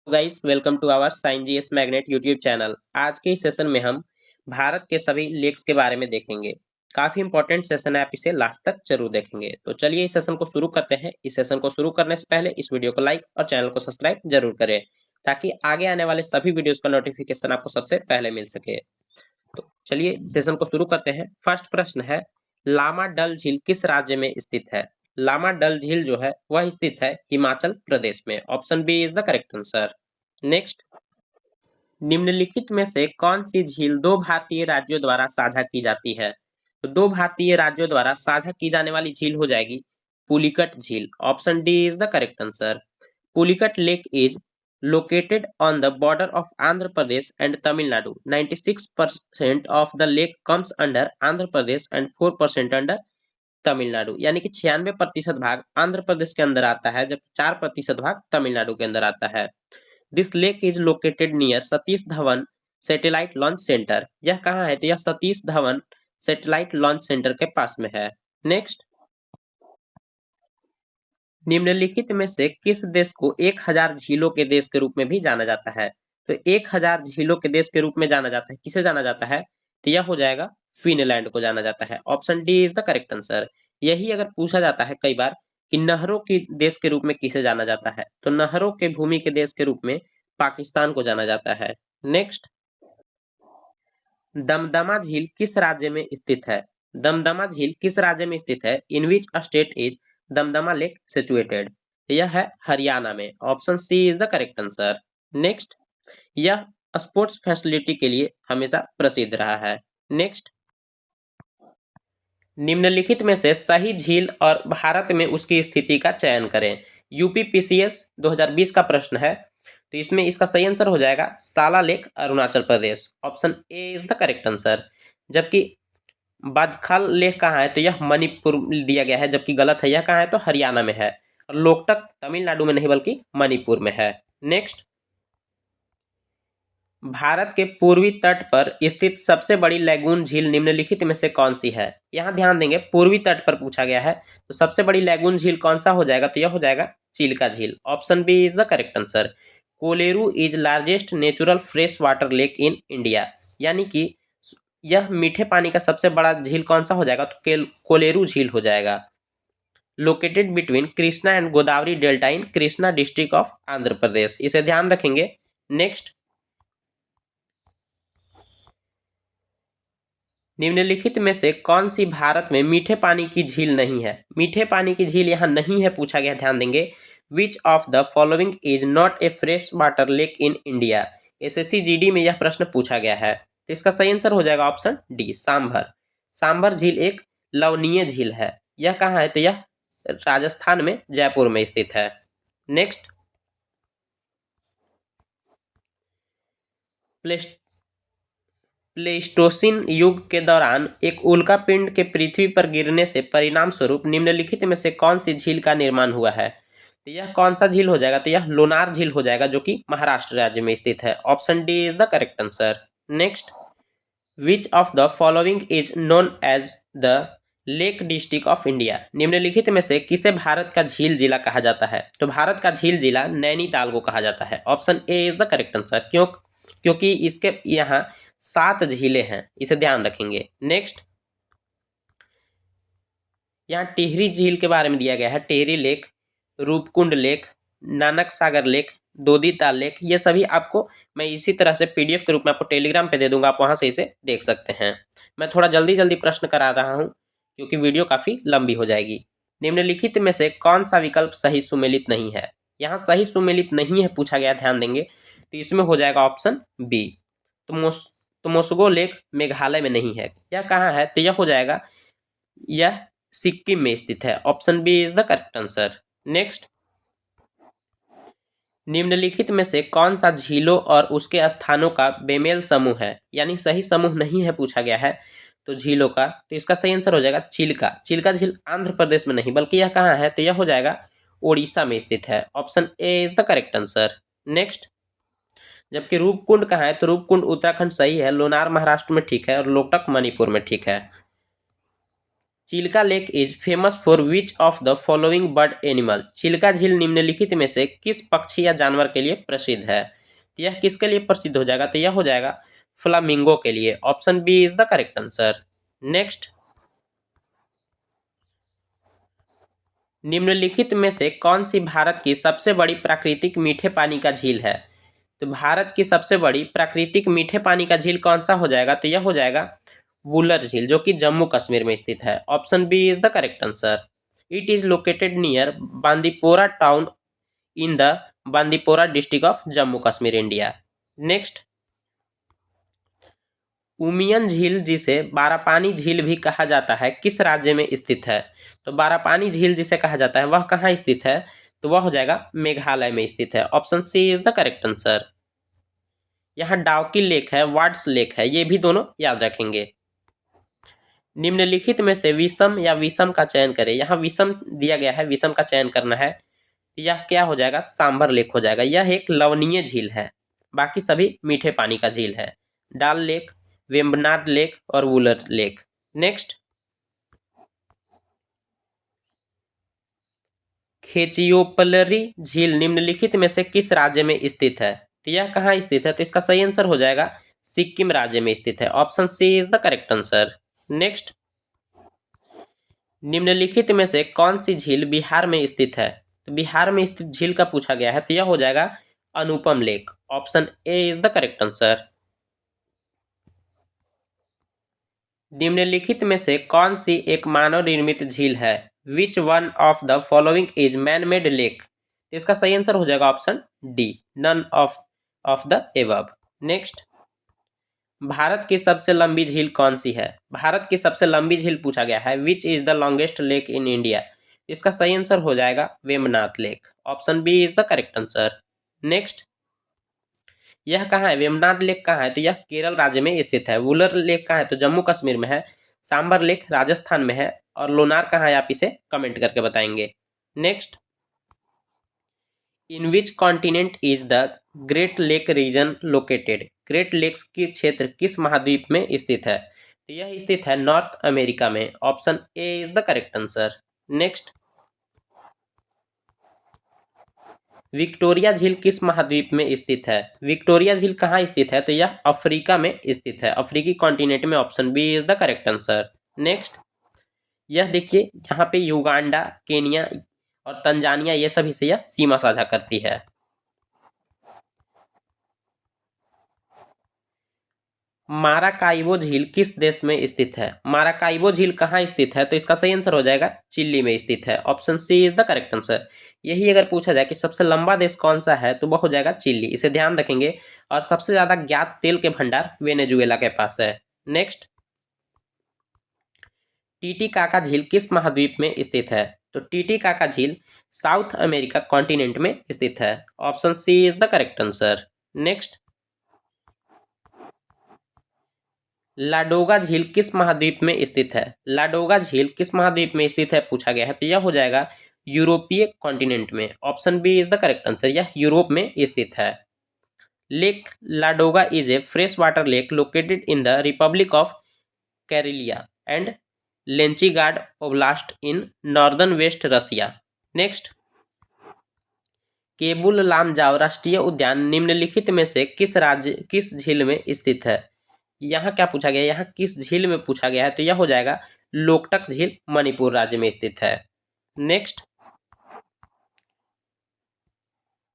Guys welcome to our sign GS magnet YouTube channel. आज के इस सेशन में हम भारत के सभी लेक्स के बारे में देखेंगे। काफी इंपॉर्टेंट सेशन है, आप इसे लास्ट तक जरूर देखेंगे। तो चलिए इस सेशन को शुरू करते हैं। इस सेशन को शुरू करने से पहले इस वीडियो को लाइक और चैनल को सब्सक्राइब जरूर करें, ताकि आगे आने वाले सभी वीडियोस का नोटिफिकेशन आपको सबसे पहले मिल सके। तो चलिए सेशन को शुरू करते हैं। फर्स्ट प्रश्न है, लामा डल झील किस राज्य में स्थित है? लामा डल झील जो है वह स्थित है हिमाचल प्रदेश में। Option B is the correct answer. Next, निम्नलिखित में से कौन सी झील दो भारतीय राज्यों द्वारा साझा की जाती है? तो दो भारतीय राज्यों द्वारा साझा की जाने वाली झील हो जाएगी पुलिकट झील। Option D is the correct answer. Pulicat lake is located on the border of Andhra Pradesh and Tamil Nadu. 96% of the lake comes under Andhra Pradesh and 4% under Tamil Nadu. यानी कि 96% भाग आंध्र प्रदेश के अंदर आता है, जबकि 4% भाग तमिलनाडु के अंदर आता है। This lake is located near Satish Dhawan satellite launch centre. यह कहाँ है? तो यह Satish Dhawan satellite launch centre के पास में है। नेक्स्ट, निम्नलिखित में से किस देश को 1000 झीलों के देश के रूप में भी जाना जाता है? तो 1000 झीलों के देश के रूप में जाना जाता है, किसे जाना जाता है? तो यह हो जाएगा फिनलैंड को जाना जाता है। Option D is the correct answer. यही अगर पूछा जाता है कई बार कि नहरों के देश के रूप में किसे जाना जाता है, तो नहरों के भूमि के देश के रूप में पाकिस्तान को जाना जाता है। नेक्स्ट, दमदमा झील किस राज्य में स्थित है? दमदमा झील किस राज्य में स्थित है? In which state is Damdama lake situated? यह है हरियाणा में। Option C is the correct answer. Next, यह स्पोर्ट्स फैसिलिटी के लिए हमेशा प्रसिद्ध रहा है। नेक्स्ट, निम्नलिखित में से सही झील और भारत में उसकी स्थिति का चयन करें। यूपीपीसीएस 2020 का प्रश्न है, तो इसमें इसका सही आंसर हो जाएगा साला lake, Arunachal Pradesh. Option A is the correct answer. जबकि बदखल लेक कहाँ है? तो यह मणिपुर दिया गया है, जबकि गलत है। यह कहाँ है? तो हरियाणा में है। और लोकटक तमिलनाडु में नहीं बल्कि मणिपुर में है। नेक्स्ट, भारत के पूर्वी तट पर स्थित सबसे बड़ी लैगून झील निम्नलिखित में से कौन सी है? यहाँ ध्यान देंगे, पूर्वी तट पर पूछा गया है, तो सबसे बड़ी लैगून झील कौन सा हो जाएगा? तो यह हो जाएगा चिल्का झील। Option B is the correct answer. Kolleru is largest natural fresh water lake in India. यानी कि यह मीठे पानी का सबसे बड़ा झील कौन सा हो जाएगा? तो कोलेरू झील हो जाएगा। Located between Krishna and Godavari delta in Krishna district of Andhra Pradesh. इसे ध्यान रखेंगे। नेक्स्ट, निम्नलिखित में से कौन सी भारत में मीठे पानी की झील नहीं है? मीठे पानी की झील यहाँ नहीं है पूछा गया, ध्यान देंगे। विच of the following is not a fresh water lake in India? SSC GD में यह प्रश्न पूछा गया है, तो इसका सही आंसर हो जाएगा ऑप्शन डी, सांभर। सांभर झील एक लवणीय झील है। यह कहाँ है? तो यह राजस्थान में जयपुर में स्थित है। नेक्स्ट, प्लेस्टोसीन युग के दौरान एक उल्कापिंड के पृथ्वी पर गिरने से परिणाम स्वरूप निम्नलिखित में से कौन सी झील का निर्माण हुआ है? तो यह कौन सा झील हो जाएगा? तो यह लोनार झील हो जाएगा, जो कि महाराष्ट्र राज्य में स्थित है। Option D is the correct answer. Next, which of the following is known as the lake district of India? निम्नलिखित में से किसे भारत का झील जिला कहा जाता है? तो भारत का झील जिला नैनीताल को कहा जाता है। Option A is the correct answer. क्योंकि इसके यहाँ 7 झीलें हैं, इसे ध्यान रखेंगे। नेक्स्ट, यहाँ टिहरी झील के बारे में दिया गया है। टिहरी लेक, रूपकुंड लेक, नानक सागर लेक, दोदी ताल लेक, ये सभी आपको मैं इसी तरह से पीडीएफ के रूप में आपको टेलीग्राम पे दे दूंगा, आप वहां से इसे देख सकते हैं। मैं थोड़ा जल्दी जल्दी प्रश्न करा रहा हूँ क्योंकि वीडियो काफी लंबी हो जाएगी। निम्नलिखित में से कौन सा विकल्प सही सुमेलित नहीं है? यहाँ सही सुमेलित नहीं है पूछा गया, ध्यान देंगे, तो इसमें हो जाएगा ऑप्शन बी। तो मोसगो लेक मेघालय में नहीं है। यह कहाँ है? तो यह हो जाएगा, यह सिक्किम में स्थित है। Option B is the correct answer. Next, निम्नलिखित में से कौन सा झीलों और उसके स्थानों का बेमेल समूह है? यानी सही समूह नहीं है पूछा गया है तो झीलों का, तो इसका सही आंसर हो जाएगा चिल्का। चिल्का झील आंध्र प्रदेश में नहीं बल्कि यह कहाँ है? तो यह हो जाएगा ओडिशा में स्थित है। Option A is the correct answer. Next, जबकि रूपकुंड कहाँ है? तो रूपकुंड उत्तराखंड सही है, लोनार महाराष्ट्र में ठीक है, और लोकटक मणिपुर में ठीक है। Chilka lake is famous for which of the following bird animal. Chilka झील निम्नलिखित में से किस पक्षी या जानवर के लिए प्रसिद्ध है। तो यह किसके लिए प्रसिद्ध हो जाएगा, तो यह हो जाएगा फ्लामिंगो के लिए। Option B is the correct answer. Next, निम्नलिखित में से कौन सी भारत की सबसे बड़ी प्राकृतिक मीठे पानी का झील है। तो भारत की सबसे बड़ी प्राकृतिक मीठे पानी का झील कौन सा हो जाएगा, तो यह हो जाएगा वुलर झील, जो कि जम्मू कश्मीर में स्थित है। Option B is the correct answer. It is located near Bandipora town in the Bandipora district of Jammu Kashmir, India. Next, Umiam झील जिसे बारापानी झील भी कहा जाता है किस राज्य में स्थित है। तो बारापानी झील जिसे कहा जाता है वह कहाँ स्थित है, तो वह हो जाएगा मेघालय में स्थित है। Option C is the correct answer. यहाँ डाउकी लेक है, वार्ड्स लेक है, ये भी दोनों याद रखेंगे। निम्नलिखित में से विषम या विषम का चयन करें। यहाँ विषम दिया गया है, विषम का चयन करना है। यह क्या हो जाएगा, सांबर लेक हो जाएगा। यह एक लवणीय झील है, बाकी सभी मीठे पानी का झील है। डाल लेक, वेम्बनाड लेक और वुलर लेक। नेक्स्ट, खेचियोपलरी झील निम्नलिखित में से किस राज्य में स्थित है। तो यह कहाँ स्थित है, तो इसका सही आंसर हो जाएगा सिक्किम राज्य में स्थित है। Option C is the correct answer. Next, निम्नलिखित में से कौन सी झील बिहार में स्थित है। तो बिहार में स्थित झील का पूछा गया है, तो यह हो जाएगा Anupam lake. Option A is the correct answer. निम्नलिखित में से कौन सी एक मानव निर्मित झील है। Which one of the following is man made lake. इसका सही आंसर हो जाएगा option D, none of the above. Next, Bharat की सबसे लंबी झील कौन सी है। भारत की सबसे लंबी झील पूछा गया है। Which is the longest lake in India. इसका सही आंसर हो जाएगा Vembanad lake. Option B is the correct answer. Next, यह कहाँ है, वेमनाथ लेक कहाँ है, तो यह केरल राज्य में स्थित है। वुलर लेक कहाँ है, तो जम्मू कश्मीर में है। सांबर लेक राजस्थान में है। और लोनार कहाँ है, आप इसे कमेंट करके बताएंगे। Next, in which continent is the great lake region located. Great lakes की क्षेत्र किस महाद्वीप में स्थित है। तो यह स्थित है नॉर्थ अमेरिका में। Option A is the correct answer. Next, Victoria झील किस महाद्वीप में स्थित है। विक्टोरिया झील कहाँ स्थित है, तो यह अफ्रीका में स्थित है, अफ्रीकी कॉन्टिनेंट में। Option B is the correct answer. Next, यह देखिए यहाँ पे युगांडा, केनिया और तंजानिया ये सभी से यह सीमा साझा करती है। माराकाइबो झील किस देश में स्थित है। माराकाइबो झील कहाँ स्थित है, तो इसका सही आंसर हो जाएगा चिली में स्थित है। Option C is the correct answer. यही अगर पूछा जाए कि सबसे लंबा देश कौन सा है, तो वह हो जाएगा चिली, इसे ध्यान रखेंगे। और सबसे ज्यादा ज्ञात तेल के भंडार वेनेजुएला के पास है। नेक्स्ट, टीटीकाका झील किस महाद्वीप में स्थित है। तो टीटीकाका झील साउथ अमेरिका कॉन्टिनेंट में स्थित है। Option C is the correct answer. Next, Ladoga झील किस महाद्वीप में स्थित है। लाडोगा झील किस महाद्वीप में स्थित है पूछा गया है, तो यह हो जाएगा यूरोपीय कॉन्टिनेंट में। Option B is the correct answer. यह यूरोप में स्थित है। Lake Ladoga is a fresh water lake located in the republic of Karelia and Leningrad oblast in northern west Russia. Next, Keibul Lamjao राष्ट्रीय उद्यान निम्नलिखित में से किस झील में स्थित है। यहाँ क्या पूछा गया है, यहाँ किस झील में पूछा गया है, तो यह हो जाएगा लोकटक झील मणिपुर राज्य में स्थित है। नेक्स्ट,